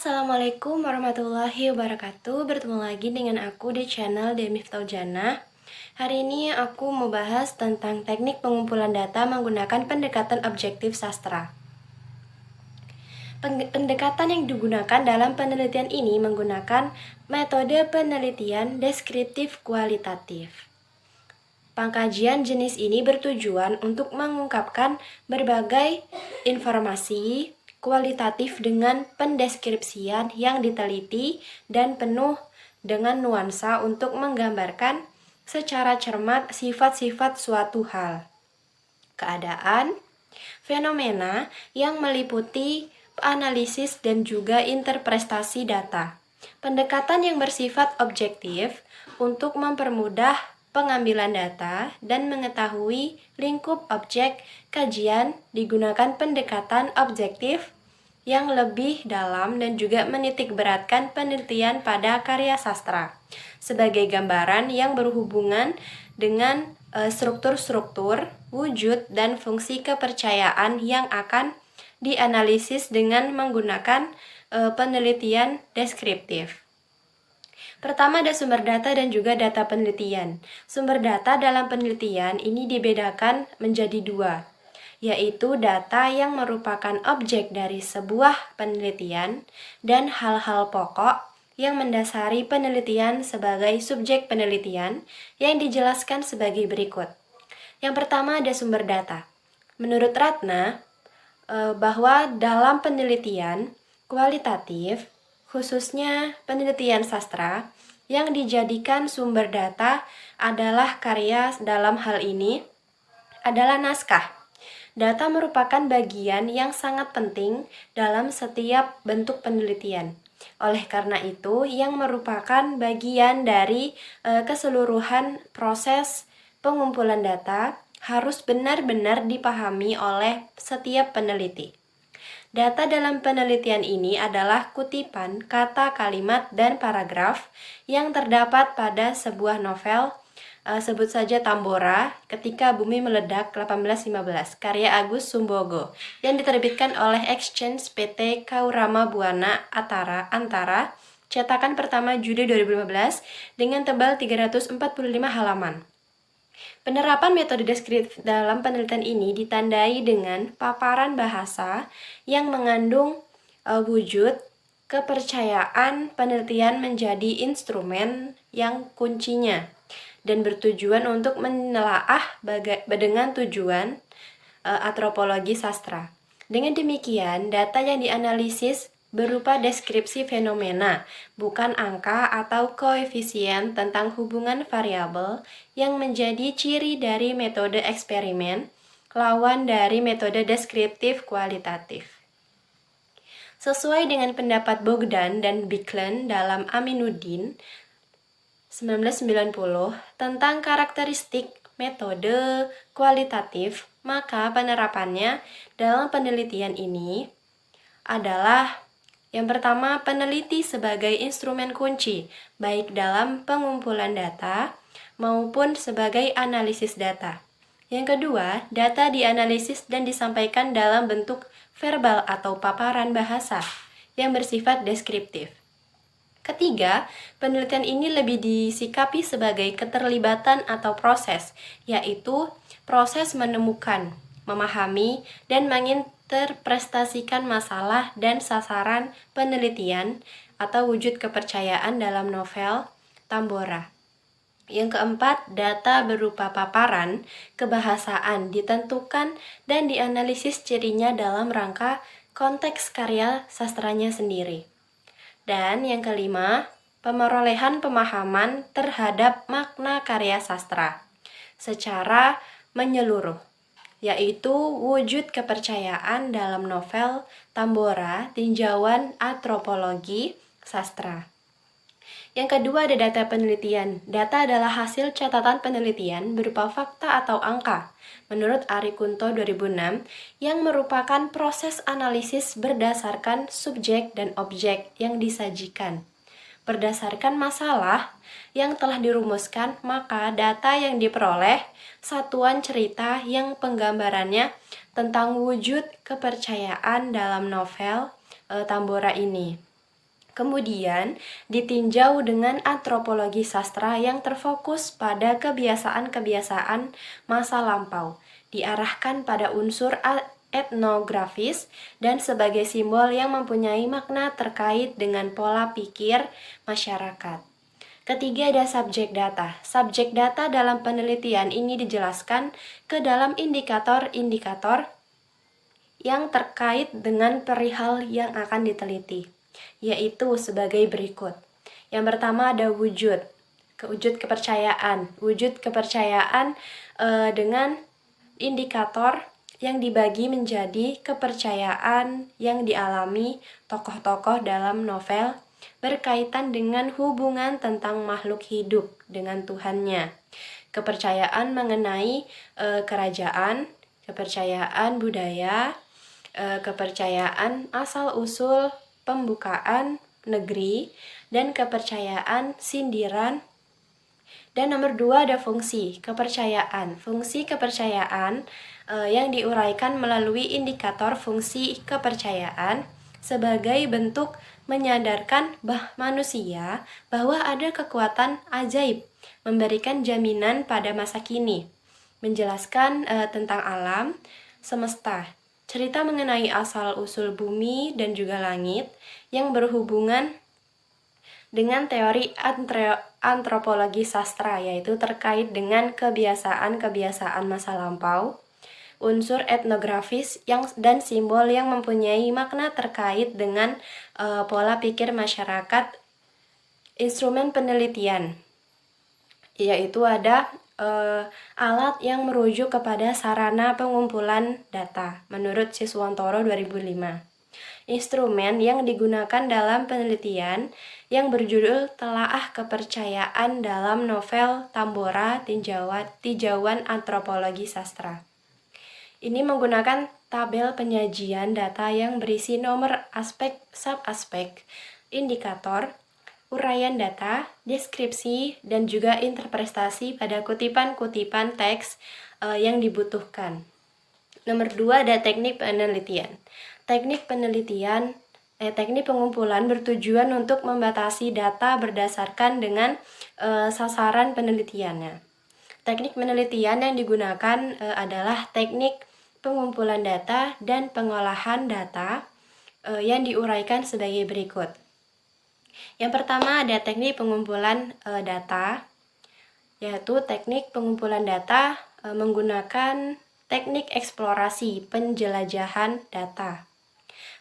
Assalamualaikum warahmatullahi wabarakatuh. Bertemu lagi dengan aku di channel Demi Ftaujana. Hari ini aku mau bahas tentang teknik pengumpulan data menggunakan pendekatan objektif sastra. Pendekatan yang digunakan dalam penelitian ini menggunakan metode penelitian deskriptif kualitatif. Pengkajian jenis ini bertujuan untuk mengungkapkan berbagai informasi kualitatif dengan pendeskripsian yang diteliti dan penuh dengan nuansa untuk menggambarkan secara cermat sifat-sifat suatu hal, keadaan, fenomena yang meliputi analisis dan juga interpretasi data. Pendekatan yang bersifat objektif untuk mempermudah pengambilan data dan mengetahui lingkup objek kajian digunakan pendekatan objektif yang lebih dalam dan juga menitikberatkan penelitian pada karya sastra sebagai gambaran yang berhubungan dengan struktur-struktur, wujud, dan fungsi kepercayaan yang akan dianalisis dengan menggunakan penelitian deskriptif. Pertama ada sumber data dan juga data penelitian. Sumber data dalam penelitian ini dibedakan menjadi dua, yaitu data yang merupakan objek dari sebuah penelitian dan hal-hal pokok yang mendasari penelitian sebagai subjek penelitian yang dijelaskan sebagai berikut. Yang pertama ada sumber data. Menurut Ratna, bahwa dalam penelitian kualitatif, khususnya penelitian sastra, yang dijadikan sumber data adalah karya dalam hal ini adalah naskah. Data merupakan bagian yang sangat penting dalam setiap bentuk penelitian. Oleh karena itu, yang merupakan bagian dari keseluruhan proses pengumpulan data harus benar-benar dipahami oleh setiap peneliti. Data dalam penelitian ini adalah kutipan kata, kalimat, dan paragraf yang terdapat pada sebuah novel, sebut saja Tambora, Ketika Bumi Meledak 1815, karya Agus Sumbogo, yang diterbitkan oleh Exchange PT Kaurama Buana Antara, cetakan pertama Juli 2015 dengan tebal 345 halaman. Penerapan metode deskriptif dalam penelitian ini ditandai dengan paparan bahasa yang mengandung wujud kepercayaan penelitian menjadi instrumen yang kuncinya dan bertujuan untuk menelaah dengan tujuan antropologi sastra. Dengan demikian, data yang dianalisis berupa deskripsi fenomena, bukan angka atau koefisien tentang hubungan variabel yang menjadi ciri dari metode eksperimen, lawan dari metode deskriptif kualitatif. Sesuai dengan pendapat Bogdan dan Biklen dalam Aminuddin 1990 tentang karakteristik metode kualitatif, maka penerapannya dalam penelitian ini adalah yang pertama, peneliti sebagai instrumen kunci, baik dalam pengumpulan data maupun sebagai analisis data. Yang kedua, data dianalisis dan disampaikan dalam bentuk verbal atau paparan bahasa yang bersifat deskriptif. Ketiga, penelitian ini lebih disikapi sebagai keterlibatan atau proses, yaitu proses menemukan, memahami, dan menginterpretasikan masalah dan sasaran penelitian atau wujud kepercayaan dalam novel Tambora. Yang keempat, data berupa paparan kebahasaan ditentukan dan dianalisis cirinya dalam rangka konteks karya sastranya sendiri. Dan yang kelima, pemerolehan pemahaman terhadap makna karya sastra secara menyeluruh, yaitu wujud kepercayaan dalam novel Tambora, tinjauan antropologi sastra. Yang kedua ada data penelitian. Data adalah hasil catatan penelitian berupa fakta atau angka, menurut Ari Kunto 2006, yang merupakan proses analisis berdasarkan subjek dan objek yang disajikan. Berdasarkan masalah yang telah dirumuskan, maka data yang diperoleh satuan cerita yang penggambarannya tentang wujud kepercayaan dalam novel Tambora ini. Kemudian, ditinjau dengan antropologi sastra yang terfokus pada kebiasaan-kebiasaan masa lampau, diarahkan pada unsur etnografis dan sebagai simbol yang mempunyai makna terkait dengan pola pikir masyarakat. Ketiga ada subjek data. Subjek data dalam penelitian ini dijelaskan ke dalam indikator-indikator yang terkait dengan perihal yang akan diteliti, yaitu sebagai berikut. Yang pertama ada wujud kepercayaan. Wujud kepercayaan dengan indikator yang dibagi menjadi kepercayaan yang dialami tokoh-tokoh dalam novel berkaitan dengan hubungan tentang makhluk hidup dengan Tuhannya. Kepercayaan mengenai kerajaan, kepercayaan budaya, kepercayaan asal-usul pembukaan negeri, dan kepercayaan sindiran. Dan nomor 2 ada fungsi kepercayaan. Fungsi kepercayaan yang diuraikan melalui indikator fungsi kepercayaan sebagai bentuk menyadarkan manusia bahwa ada kekuatan ajaib memberikan jaminan pada masa kini, menjelaskan tentang alam semesta, cerita mengenai asal-usul bumi dan juga langit yang berhubungan dengan teori antropologi sastra, yaitu terkait dengan kebiasaan-kebiasaan masa lampau, unsur etnografis dan simbol yang mempunyai makna terkait dengan pola pikir masyarakat. Instrumen penelitian, yaitu ada alat yang merujuk kepada sarana pengumpulan data menurut Siswantoro 2005. Instrumen yang digunakan dalam penelitian yang berjudul Telaah Kepercayaan dalam novel Tambora Tinjauan Antropologi Sastra. Ini menggunakan tabel penyajian data yang berisi nomor aspek, subaspek, indikator, uraian data, deskripsi, dan juga interpretasi pada kutipan-kutipan teks yang dibutuhkan. Nomor 2 ada teknik penelitian. Teknik pengumpulan bertujuan untuk membatasi data berdasarkan dengan sasaran penelitiannya. Teknik penelitian yang digunakan adalah teknik pengumpulan data dan pengolahan data yang diuraikan sebagai berikut. Yang pertama ada teknik pengumpulan data, yaitu teknik pengumpulan data menggunakan teknik eksplorasi penjelajahan data.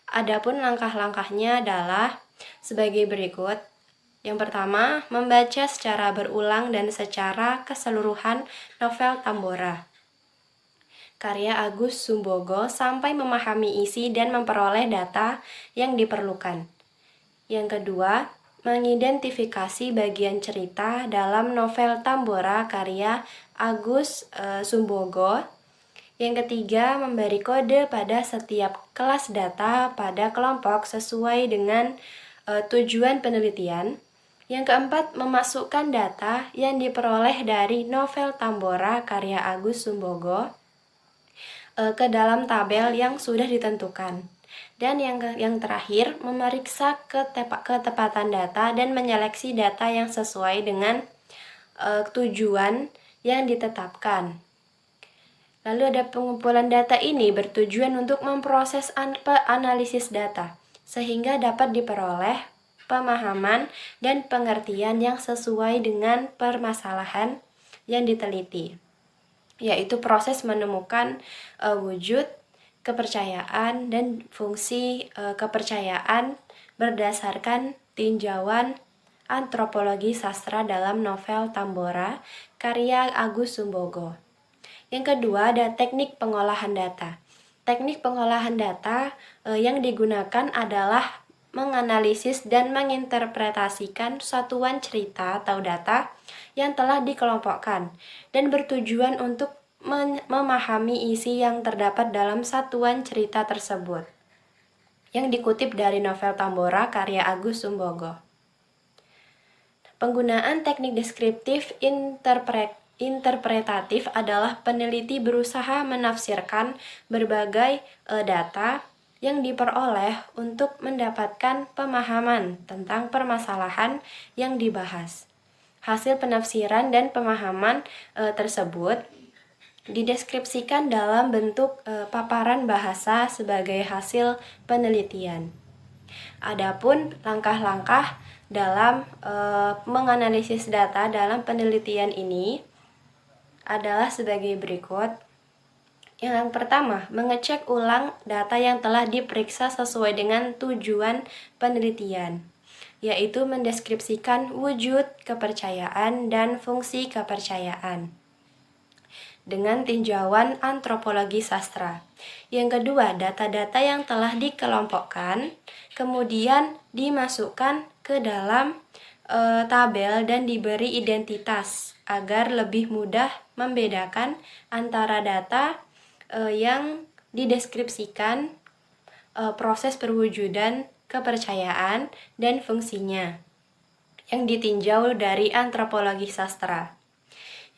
Adapun langkah-langkahnya adalah sebagai berikut. Yang pertama, membaca secara berulang dan secara keseluruhan novel Tambora, karya Agus Sumbogo, sampai memahami isi dan memperoleh data yang diperlukan. Yang kedua, mengidentifikasi bagian cerita dalam novel Tambora karya Agus Sumbogo. Yang ketiga, memberi kode pada setiap kelas data pada kelompok sesuai dengan tujuan penelitian. Yang keempat, memasukkan data yang diperoleh dari novel Tambora karya Agus Sumbogo ke dalam tabel yang sudah ditentukan. Dan yang terakhir, memeriksa ketepatan data dan menyeleksi data yang sesuai dengan tujuan yang ditetapkan. Lalu ada pengumpulan data ini bertujuan untuk memproses analisis data, sehingga dapat diperoleh pemahaman dan pengertian yang sesuai dengan permasalahan yang diteliti, yaitu proses menemukan wujud kepercayaan dan fungsi kepercayaan berdasarkan tinjauan antropologi sastra dalam novel Tambora karya Agus Sumbogo. Yang kedua ada teknik pengolahan data. Teknik pengolahan data yang digunakan adalah menganalisis dan menginterpretasikan satuan cerita atau data yang telah dikelompokkan dan bertujuan untuk memahami isi yang terdapat dalam satuan cerita tersebut, yang dikutip dari novel Tambora karya Agus Sumbogo. Penggunaan teknik deskriptif interpretatif adalah peneliti berusaha menafsirkan berbagai data yang diperoleh untuk mendapatkan pemahaman tentang permasalahan yang dibahas. Hasil penafsiran dan pemahaman tersebut dideskripsikan dalam bentuk paparan bahasa sebagai hasil penelitian. Adapun langkah-langkah dalam menganalisis data dalam penelitian ini adalah sebagai berikut. Yang pertama, mengecek ulang data yang telah diperiksa sesuai dengan tujuan penelitian, yaitu mendeskripsikan wujud kepercayaan dan fungsi kepercayaan dengan tinjauan antropologi sastra. Yang kedua, data-data yang telah dikelompokkan kemudian dimasukkan ke dalam tabel dan diberi identitas agar lebih mudah membedakan antara data yang dideskripsikan proses perwujudan kepercayaan dan fungsinya yang ditinjau dari antropologi sastra.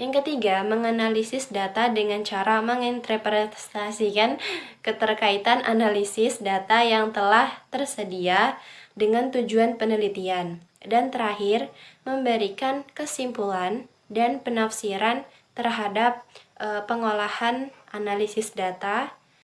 Yang ketiga, menganalisis data dengan cara menginterpretasikan keterkaitan analisis data yang telah tersedia dengan tujuan penelitian. Dan terakhir, memberikan kesimpulan dan penafsiran terhadap pengolahan analisis data